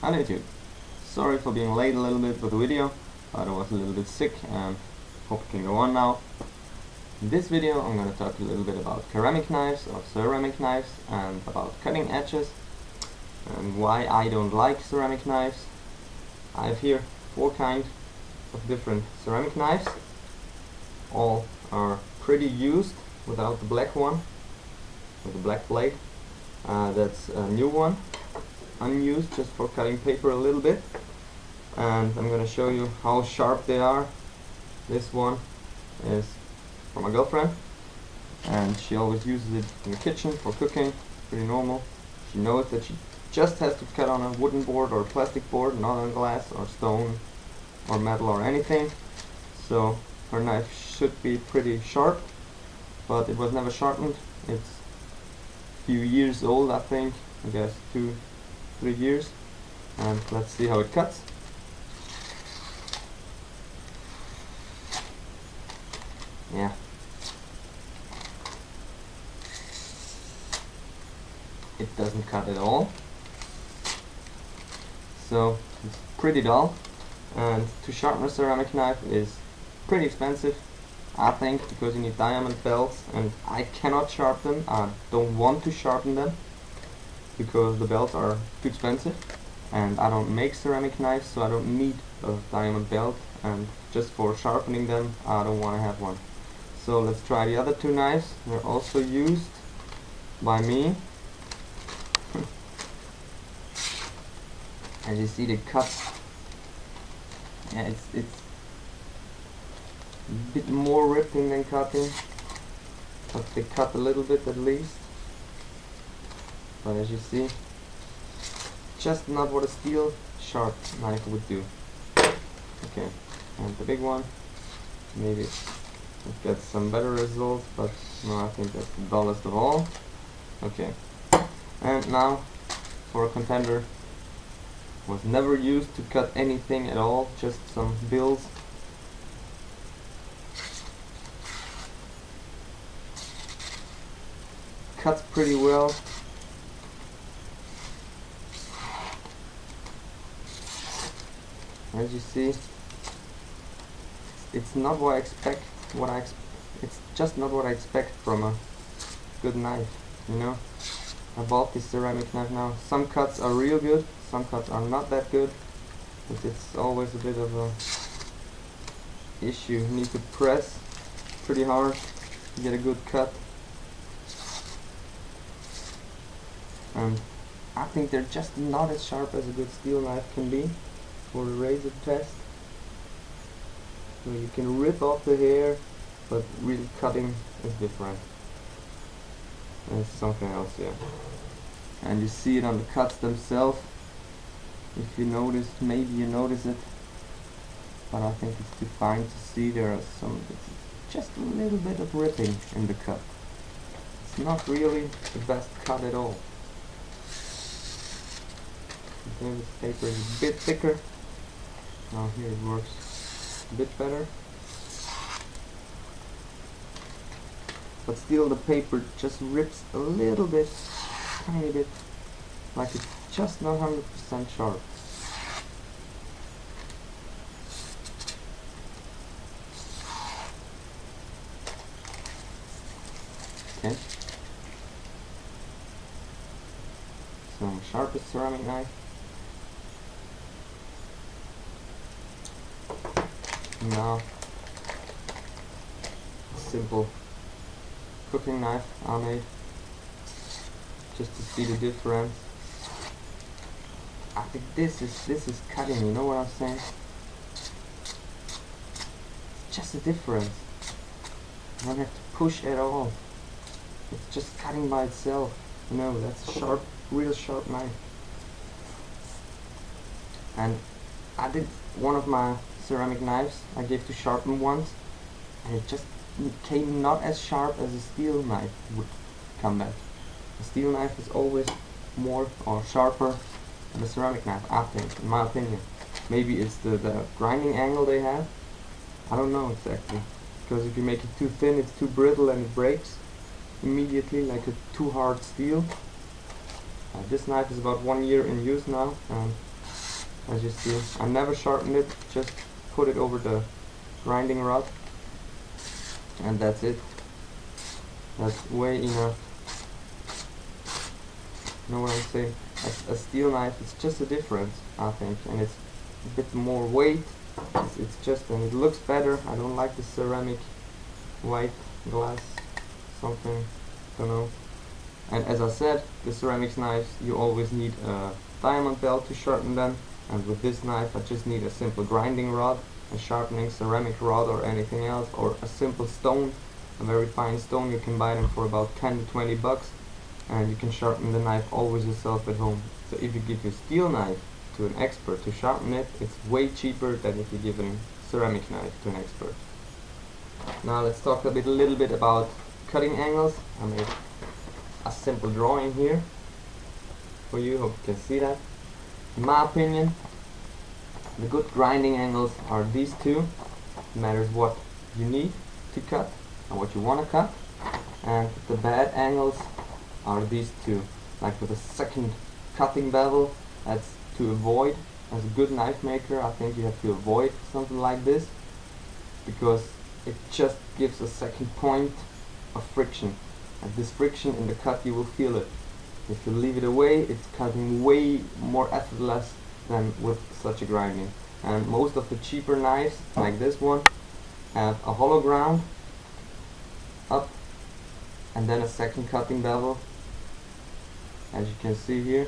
on YouTube. Sorry for being late a little bit with the video, but I was a little bit sick and hope it can go on now. In this video I'm going to talk a little bit about ceramic knives or ceramic knives and about cutting edges and why I don't like ceramic knives. I have here 4 kinds of different ceramic knives. All are pretty used without the black one, with the black blade. That's a new one, unused, just for cutting paper a little bit. And I'm going to show you how sharp they are. This one is for my girlfriend, and she always uses it in the kitchen for cooking, pretty normal. She knows that she just has to cut on a wooden board or a plastic board, not on glass or stone or metal or anything. So her knife should be pretty sharp, but it was never sharpened. It's a few years old, I think, I guess 2-3 years. And let's see how it cuts. Yeah. It doesn't cut at all. So it's pretty dull, and to sharpen a ceramic knife is pretty expensive, I think, because you need diamond belts, and I cannot sharpen them. I don't want to sharpen them because the belts are too expensive, and I don't make ceramic knives, so I don't need a diamond belt, and just for sharpening them I don't want to have one. So let's try the other 2 knives. They're also used by me. As you see, the cut, yeah, it's a bit more ripping than cutting, but they cut a little bit at least. But as you see, just not what a steel sharp knife would do. Okay, and the big one, maybe it gets some better results, but no, I think that's the dullest of all. Okay, and now for a contender. Was never used to cut anything at all, just some bills. Cuts pretty well. As you see, it's not what I expect. It's just not what I expect from a good knife, you know. I bought this ceramic knife now. Some cuts are real good, some cuts are not that good, but it's always a bit of a issue. You need to press pretty hard to get a good cut, and I think they're just not as sharp as a good steel knife can be for a razor test. So you can rip off the hair, but really cutting is different. It's something else, yeah. And you see it on the cuts themselves. If you notice, maybe you notice it, but I think it's too fine to see. There are some, just a little bit of ripping in the cut. It's not really the best cut at all. Okay, this paper is a bit thicker. Now here it works a bit better. But still the paper just rips a little bit, tiny bit, like it's just not 100% sharp. Okay. Some sharpest ceramic knife. Now, simple cooking knife I made, just to see the difference. I think this is cutting, you know what I'm saying? It's just a difference. I don't have to push at all. It's just cutting by itself. You know, that's a sharp, real sharp knife. And I did one of my ceramic knives I gave to sharpen once, and it just came not as sharp as a steel knife would come back. A steel knife is always more or sharper than a ceramic knife, I think, in my opinion. Maybe it's the grinding angle they have. I don't know exactly, because if you make it too thin, it's too brittle and it breaks immediately like a too hard steel. This knife is about 1 year in use now, and as you see. I never sharpened it, just put it over the grinding rod, and that's it. That's way enough. You know what I'm saying? A steel knife, it's just a difference, I think, and it's a bit more weight. It's just, and it looks better. I don't like the ceramic white glass something, don't know. And as I said, the ceramics knives, you always need a diamond belt to sharpen them, and with this knife I just need a simple grinding rod, a sharpening ceramic rod or anything else, or a simple stone, a very fine stone. You can buy them for about 10 to 20 bucks, and you can sharpen the knife always yourself at home. So if you give your steel knife to an expert to sharpen it, it's way cheaper than if you give a ceramic knife to an expert. Now let's talk a little bit about cutting angles. I made a simple drawing here for you, hope you can see that. In my opinion, the good grinding angles are these two. It matters what you need to cut and what you want to cut. And the bad angles are these two. Like with a second cutting bevel, that's to avoid. As a good knife maker, I think you have to avoid something like this, because it just gives a second point of friction. And this friction in the cut, you will feel it. If you leave it away, it's cutting way more effortless than with such a grinding. And most of the cheaper knives, like this one, have a hollow ground up and then a second cutting bevel, as you can see here,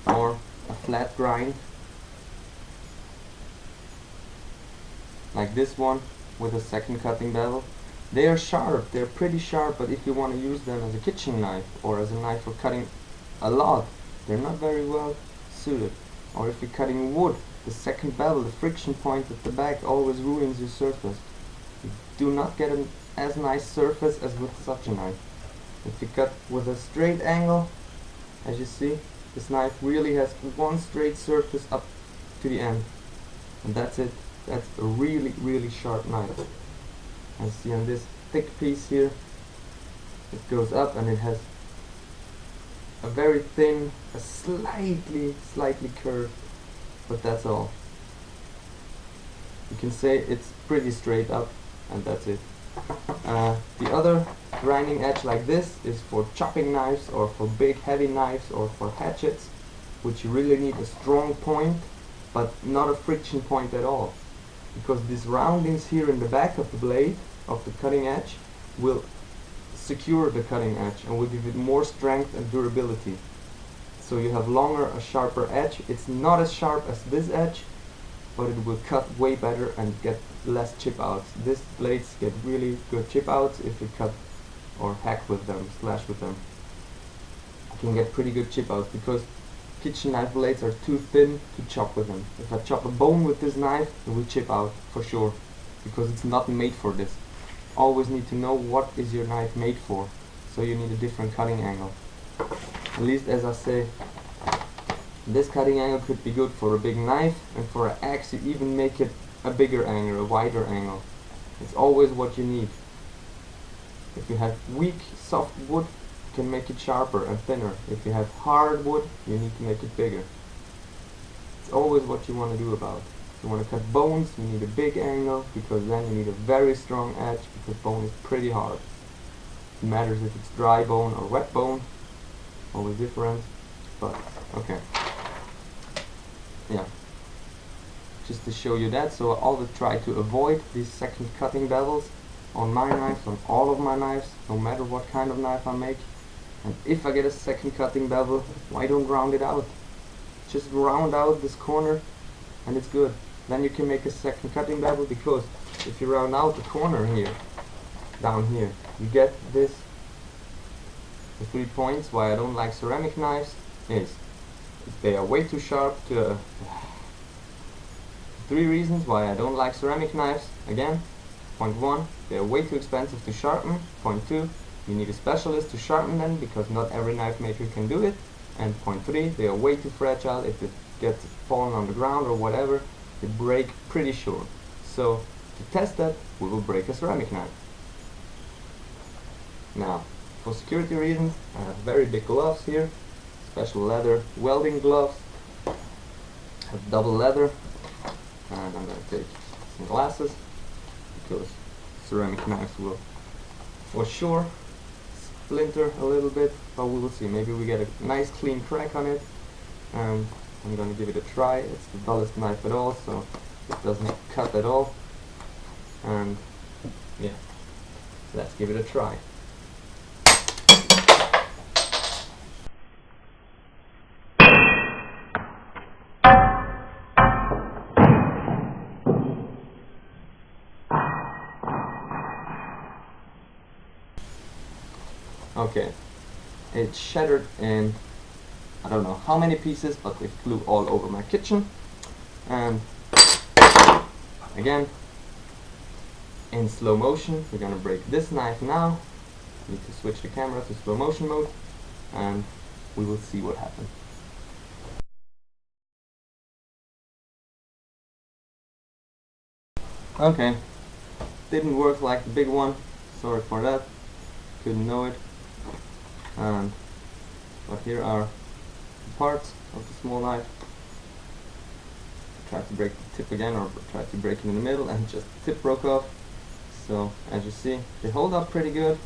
or a flat grind like this one with a second cutting bevel. They are sharp, they're pretty sharp, but if you want to use them as a kitchen knife or as a knife for cutting a lot, they're not very well suited. Or if you're cutting wood, the second bevel, the friction point at the back, always ruins your surface. You do not get as nice surface as with such a knife. If you cut with a straight angle, as you see, this knife really has one straight surface up to the end, and that's it. That's a really sharp knife. And see on this thick piece here, it goes up and it has a very thin, a slightly curved, but that's all. You can say it's pretty straight up, and that's it. The other grinding edge like this is for chopping knives or for big heavy knives or for hatchets, which you really need a strong point, but not a friction point at all. Because these roundings here in the back of the blade, of the cutting edge, will secure the cutting edge and will give it more strength and durability. So you have longer, a sharper edge. It's not as sharp as this edge, but it will cut way better and get less chip outs. These blades get really good chip outs if you cut or hack with them, slash with them. You can get pretty good chip outs because kitchen knife blades are too thin to chop with them. If I chop a bone with this knife, it will chip out for sure, because it's not made for this. Always need to know what is your knife made for, so you need a different cutting angle. At least, as I say, this cutting angle could be good for a big knife, and for an axe you even make it a bigger angle, a wider angle. It's always what you need. If you have weak, soft wood, can make it sharper and thinner. If you have hard wood, you need to make it bigger. It's always what you want to do about. If you want to cut bones, you need a big angle, because then you need a very strong edge, because bone is pretty hard. It matters if it's dry bone or wet bone, always different, but okay. Yeah, just to show you that. So I always try to avoid these second cutting bevels on my knives, on all of my knives, no matter what kind of knife I make. And if I get a second cutting bevel, why don't round it out? Just round out this corner and it's good. Then you can make a second cutting bevel, because if you round out the corner here, down here, you get this. The 3 points why I don't like ceramic knives is they are way too sharp to 3 reasons why I don't like ceramic knives. Again, point 1, they are way too expensive to sharpen. Point 2, you need a specialist to sharpen them, because not every knife maker can do it. And point 3, they are way too fragile. If it gets fallen on the ground or whatever, they break pretty sure. So to test that, we will break a ceramic knife. Now, for security reasons, I have very big gloves here, special leather welding gloves, have double leather, and I'm going to take some glasses because ceramic knives will for sure splinter a little bit, but we will see. Maybe we get a nice clean crack on it. I'm going to give it a try. It's the dullest knife at all, so it doesn't cut at all. And yeah, let's give it a try. Okay, it shattered in I don't know how many pieces, but they flew all over my kitchen. And again, in slow motion, we're gonna break this knife now. Need to switch the camera to slow motion mode, and we will see what happens. Okay, didn't work like the big one. Sorry for that. Couldn't know it. But here are the parts of the small knife. Tried to break the tip again, or tried to break it in the middle, and just the tip broke off. So as you see, they hold up pretty good,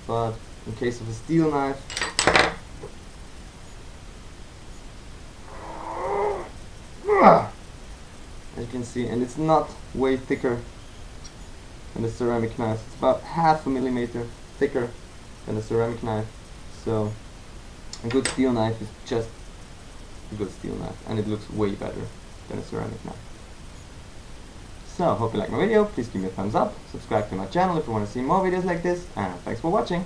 but in case of a steel knife, as you can see, and it's not way thicker than the ceramic knife. It's about 1/2 millimeter thicker than the ceramic knife. So a good steel knife is just a good steel knife, and it looks way better than a ceramic knife. So hope you like my video. Please give me a thumbs up, subscribe to my channel if you want to see more videos like this, and thanks for watching.